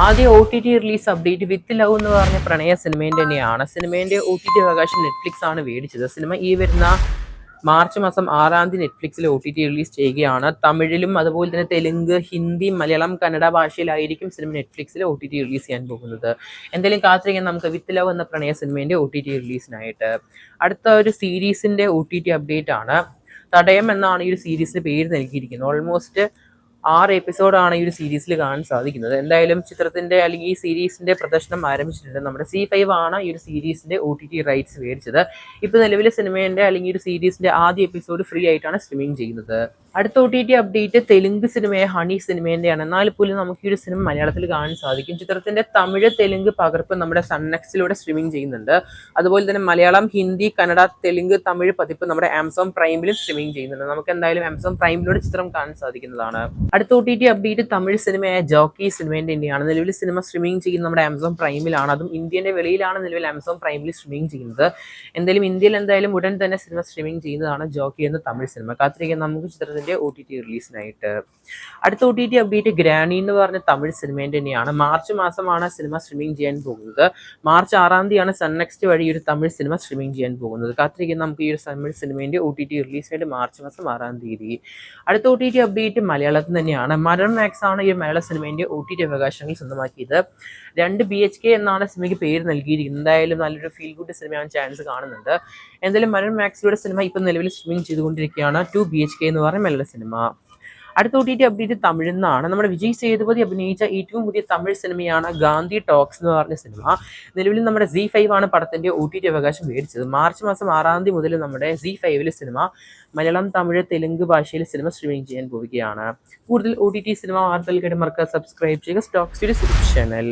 ആദ്യ OTT release update with love എന്ന് പറഞ്ഞ പ്രണയ സിനിമേൻ്റെ തന്നെയാണ്. സിനിമേൻ്റെ OTT അവകാശം നെറ്റ്ഫ്ലിക്സ് ആണ് മേടിച്ചത്. സിനിമ ഈ വരുന്ന മാർച്ച് മാസം 6 നെറ്റ്ഫ്ലിക്സിൽ OTT റിലീസ് ചെയ്യുകയാണ്. തമിഴിലും അതുപോലെ തന്നെ തെലുങ്ക്, ഹിന്ദി, മലയാളം, കന്നഡ ഭാഷയിലായിരിക്കും സിനിമ നെറ്റ്ഫ്ലിക്സിൽ OTT റിലീസ് ചെയ്യാൻ പോകുന്നത്. എന്തായാലും കാത്തിരിക്കാൻ നമുക്ക് വിത്ത് ലവ് എന്ന പ്രണയ സിനിമേൻ്റെ OTT റിലീസിനായിട്ട്. അടുത്ത ഒരു സീരീസിൻ്റെ OTT അപ്ഡേറ്റ് ആണ്. തടയം എന്നാണ് ഈ ഒരു സീരീസിന് പേര് നൽകിയിരിക്കുന്നത്. ഓൾമോസ്റ്റ് 6 എപ്പിസോഡാണ് ഈ ഒരു സീരീസിൽ കാണാൻ സാധിക്കുന്നത്. എന്തായാലും ചിത്രത്തിന്റെ അല്ലെങ്കിൽ ഈ സീരീസിന്റെ പ്രദർശനം ആരംഭിച്ചിട്ടുണ്ട്. നമ്മുടെ C5 ആണ് ഈ ഒരു സീരീസിന്റെ OTT റൈറ്റ്സ് മേടിച്ചത്. ഇപ്പോൾ നിലവിലെ സിനിമേന്റെ അല്ലെങ്കിൽ ഒരു സീരീസിന്റെ ആദ്യ എപ്പിസോഡ് ഫ്രീ ആയിട്ടാണ് സ്ട്രീമിംഗ് ചെയ്യുന്നത്. അടുത്ത OTT അപ്ഡേറ്റ് തെലുങ്ക് സിനിമയെ ഹണി സിനിമേന്റെയാണ്. എന്നാൽ പോലും നമുക്ക് ഈ ഒരു സിനിമ മലയാളത്തിൽ കാണാൻ സാധിക്കും. ചിത്രത്തിന്റെ തമിഴ്, തെലുങ്ക് പകർപ്പ് നമ്മുടെ സൺനെക്സ്റ്റിലൂടെ സ്ട്രീമിംഗ് ചെയ്യുന്നുണ്ട്. അതുപോലെ തന്നെ മലയാളം, ഹിന്ദി, കന്നഡ, തെലുങ്ക്, തമിഴ് പതിപ്പ് നമ്മുടെ ആമസോൺ പ്രൈമിലും സ്ട്രീമിംഗ് ചെയ്യുന്നുണ്ട്. നമുക്ക് എന്തായാലും ആമസോൺ പ്രൈമിലൂടെ ചിത്രം കാണാൻ സാധിക്കുന്നതാണ്. അടുത്ത OTT അപ്ഡേറ്റ് തമിഴ് സിനിമയായ ജോക്കി സിനിമേന്റെ തന്നെയാണ്. നിലവിൽ സിനിമ സ്ട്രീമിംഗ് ചെയ്യുന്നത് നമ്മുടെ ആമസോൺ പ്രൈമിലാണ്. അതും ഇന്ത്യന്റെ വെളിയിലാണ് നിലവിൽ ആമസോൺ പ്രൈമിൽ സ്ട്രീമിംഗ് ചെയ്യുന്നത്. എന്തായാലും ഇന്ത്യയിൽ എന്തായാലും ഉടൻ തന്നെ സിനിമ സ്ട്രീമിംഗ് ചെയ്യുന്നതാണ് ജോക്കി എന്ന തമിഴ് സിനിമ. കാത്തിരിക്കാൻ നമുക്ക് ചിത്രത്തിന്റെ OTT റിലീസിനായിട്ട്. അടുത്ത OTT അപ്ഡേറ്റ് ഗ്രാനി എന്ന് പറഞ്ഞ തമിഴ് സിനിമേന്റെ തന്നെയാണ്. മാർച്ച് മാസമാണ് സിനിമ സ്ട്രീമിംഗ് ചെയ്യാൻ പോകുന്നത്. മാർച്ച് 6 സൺനെക്സ്റ്റ് വഴി ഒരു തമിഴ് സിനിമ സ്ട്രീമിംഗ് ചെയ്യാൻ പോകുന്നത്. കാത്തിരിക്കാൻ നമുക്ക് ഈ ഒരു തമിഴ് സിനിമേന്റെ OTT റിലീസിനായിട്ട് മാർച്ച് മാസം 6 അടുത്ത OTT അപ്ഡേറ്റ് മലയാളത്തിൽ തന്നെയാണ്. മലയാളം മാക്സ് ആണ് ഈ മലയാള സിനിമേന്റെ OTT അവകാശങ്ങൾ സ്വന്തമാക്കിയത്. 2 BHK എന്നാണ് സിനിമയ്ക്ക് പേര് നൽകിയിരിക്കുന്നത്. എന്തായാലും നല്ലൊരു ഫീൽ ഗുഡ് സിനിമയാവാൻ ചാൻസ് കാണുന്നുണ്ട്. എന്തായാലും മലയാളം മാക്സിലൂടെ സിനിമ ഇപ്പം നിലവിൽ സ്ട്രീമിംഗ് ചെയ്തുകൊണ്ടിരിക്കുകയാണ് 2 BHK എന്ന് പറഞ്ഞ മലയാള സിനിമ. അടുത്ത OTT അപ്ഡേറ്റ് തമിഴിൽ നിന്നാണ്. നമ്മുടെ വിജയ് സേതുപതി അഭിനയിച്ച ഏറ്റവും പുതിയ തമിഴ് സിനിമയാണ് ഗാന്ധി ടോക്സ് എന്ന് പറഞ്ഞ സിനിമ. നിലവിൽ നമ്മുടെ Z5 ആണ് പടത്തിന്റെ OTT അവകാശം മേടിച്ചത്. മാർച്ച് മാസം 6 മുതൽ നമ്മുടെ Z5 സിനിമ മലയാളം, തമിഴ്, തെലുങ്ക് ഭാഷയിൽ സിനിമ സ്ട്രീമിംഗ് ചെയ്യാൻ പോവുകയാണ്. കൂടുതൽ OTT സിനിമ വാർത്തകൾക്കായിട്ട് മറക്കാതെ സബ്സ്ക്രൈബ് ചെയ്യുക സ്റ്റോക്ക് സ്റ്റുഡിയോ ചാനൽ.